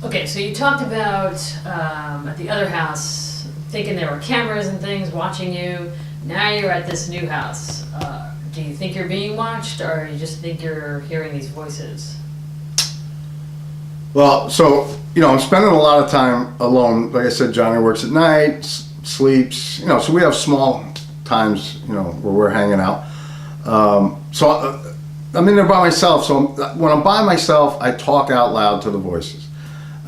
Okay, so you talked about at the other house thinking there were cameras and things watching you. Now you're at this new house. Do you think you're being watched, or you just think you're hearing these voices? Well, so, I'm spending a lot of time alone. Like I said, Johnny works at night, sleeps, so we have small times, where we're hanging out. I'm in there by myself. So when I'm by myself, I talk out loud to the voices.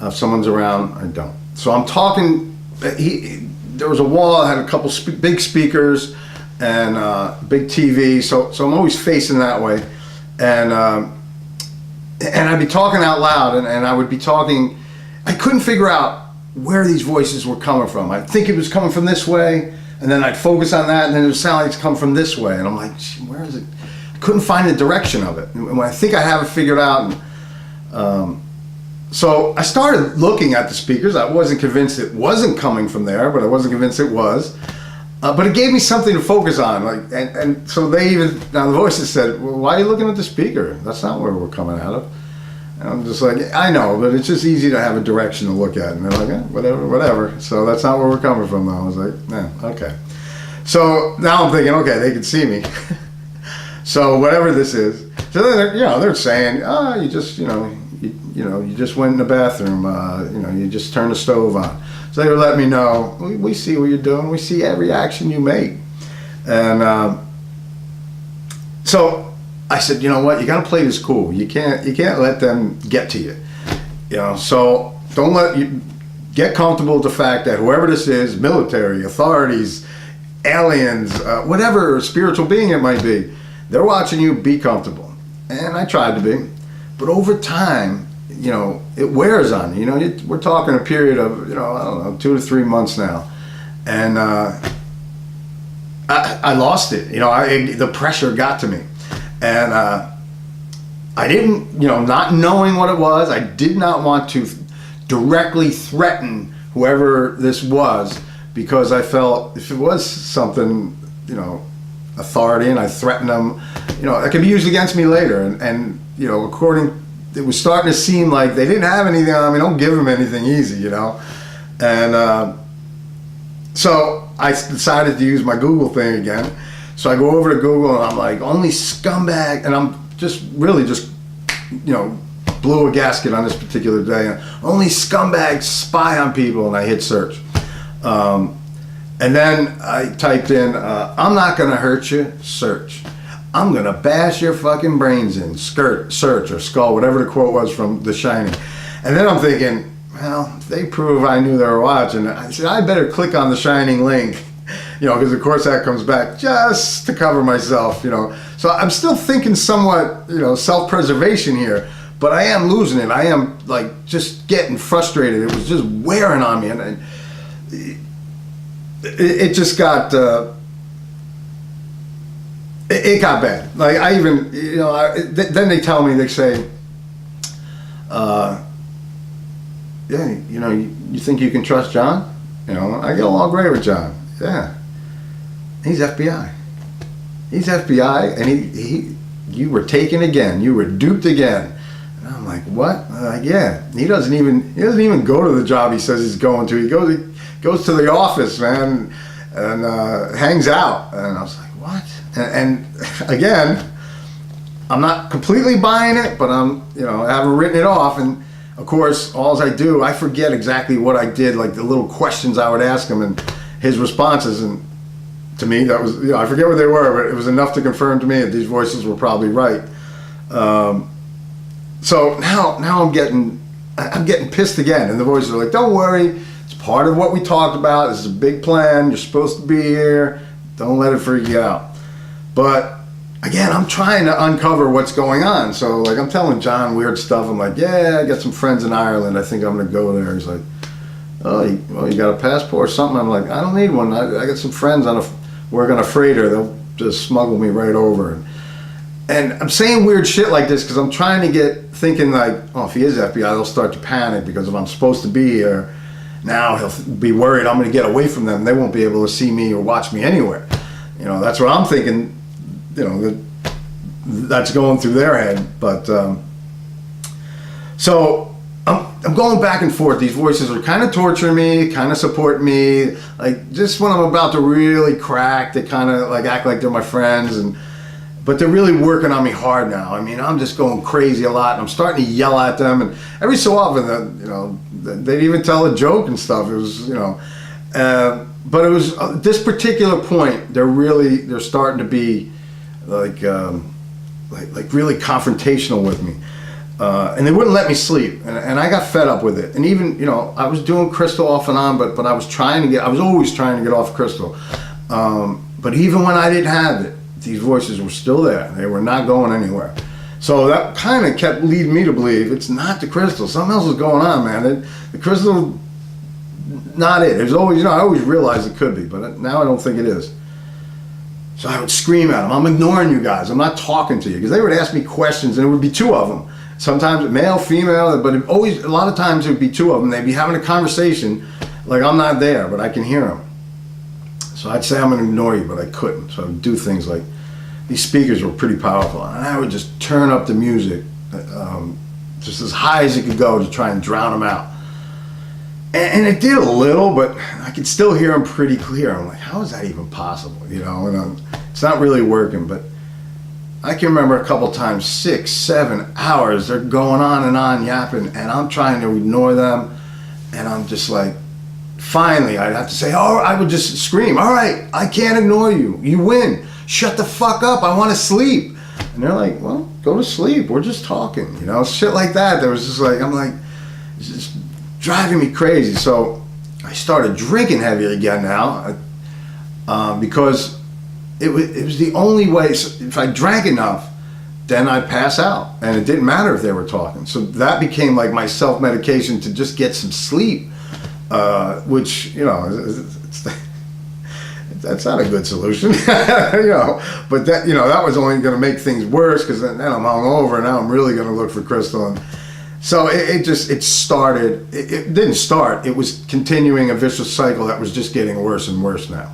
If someone's around, I don't. So I'm talking, there was a wall that had a couple big speakers and big TV. So I'm always facing that way. And I'd be talking out loud, and I would be talking. I couldn't figure out where these voices were coming from. I'd think it was coming from this way, and then I'd focus on that, and then it would sound like it's come from this way. And I'm like, where is it? I couldn't find the direction of it. And when I think I have it figured out, so I started looking at the speakers. I wasn't convinced it wasn't coming from there, but I wasn't convinced it was. But it gave me something to focus on. And so now the voices said, well, why are you looking at the speaker? That's not where we're coming out of. And I'm just like, I know, but it's just easy to have a direction to look at. And they're like, whatever. So that's not where we're coming from, though. I was like, okay. So now I'm thinking, okay, they can see me. So whatever this is. So then they're saying, you just, you just went in the bathroom, you just turned the stove on. So they were letting me know, we see what you're doing. We see every action you make. And so I said, you know what? You got to play this cool. You can't let them get to you. So get comfortable with the fact that whoever this is, military, authorities, aliens, whatever spiritual being it might be, they're watching you. Be comfortable. And I tried to be. But over time, it wears on you. We're talking a period of, I don't know, 2 to 3 months now. And I lost it. The pressure got to me. And I didn't, not knowing what it was, I did not want to directly threaten whoever this was, because I felt if it was something, authority, and I threatened them, it could be used against me later. And it was starting to seem like they didn't have anything on me. Don't give them anything easy, And so I decided to use my Google thing again. So I go over to Google and I'm like, only scumbag, and I'm really just blew a gasket on this particular day. Only scumbags spy on people, and I hit search. And then I typed in, I'm not gonna hurt you, search. I'm gonna bash your fucking brains in, search, or skull, whatever the quote was from The Shining. And then I'm thinking, well, if they prove I knew they were watching, I said, I better click on The Shining link. Because of course that comes back just to cover myself, So I'm still thinking somewhat, self-preservation here, but I am losing it. I am just getting frustrated. It was just wearing on me, and it just got, it got bad. I even, then they tell me, they say, you think you can trust John? I get along great with John. Yeah. He's FBI. He's FBI, and you were taken again. You were duped again. And I'm like, what? Yeah. He doesn't even go to the job he says he's going to. He goes to the office, man, and hangs out. And I was like, what? And again, I'm not completely buying it, but I haven't written it off. And of course, I do, I forget exactly what I did, like the little questions I would ask him and his responses, and to me, that was, I forget what they were, but it was enough to confirm to me that these voices were probably right. So now I'm getting pissed again, and the voices are like, don't worry, it's part of what we talked about. This is a big plan. You're supposed to be here. Don't let it freak you out. But again, I'm trying to uncover what's going on. So I'm telling John weird stuff. I'm like, yeah, I got some friends in Ireland. I think I'm going to go there. He's like, oh, you got a passport or something? I'm like, I don't need one. I got some friends work on a freighter. They'll just smuggle me right over. And I'm saying weird shit like this because I'm trying to get thinking if he is FBI, they'll start to panic, because if I'm supposed to be here, now he'll be worried I'm going to get away from them. They won't be able to see me or watch me anywhere. That's what I'm thinking, that's going through their head. But so I'm going back and forth. These voices are kind of torturing me, kind of support me. Like just when I'm about to really crack, they kind of like act like they're my friends, but they're really working on me hard now. I mean, I'm just going crazy a lot, and I'm starting to yell at them. And every so often, they'd even tell a joke and stuff. It was, but it was at this particular point. They're starting to be like really confrontational with me. And they wouldn't let me sleep, and I got fed up with it. And even, I was doing crystal off and on, but I was always trying to get off crystal. But even when I didn't have it, these voices were still there. They were not going anywhere. So that kind of kept leading me to believe it's not the crystal. Something else is going on, man. The crystal, not it. There's always, I always realized it could be, but now I don't think it is. So I would scream at them, I'm ignoring you guys. I'm not talking to you. Because they would ask me questions, and it would be two of them. Sometimes male, female, but a lot of times it would be two of them. They'd be having a conversation like I'm not there, but I can hear them. So I'd say I'm going to ignore you, but I couldn't. So I would do things like, these speakers were pretty powerful, and I would just turn up the music just as high as it could go to try and drown them out. And it did a little, but I could still hear them pretty clear. I'm like, how is that even possible? And it's not really working, but I can remember a couple times, 6, 7 hours, they're going on yapping, and I'm trying to ignore them, and I'm just like, finally, I'd have to say, I would just scream, all right, I can't ignore you. You win. Shut the fuck up. I want to sleep. And they're like, well, go to sleep. We're just talking. Shit like that. There was just like, I'm like, it's just driving me crazy. So I started drinking heavy again now because it was the only way. So if I drank enough, then I'd pass out. And it didn't matter if they were talking. So that became like my self-medication to just get some sleep. Which that's not a good solution, But that was only going to make things worse because then I'm hungover and now I'm really going to look for crystal. And so it started. It didn't start. It was continuing a vicious cycle that was just getting worse and worse now.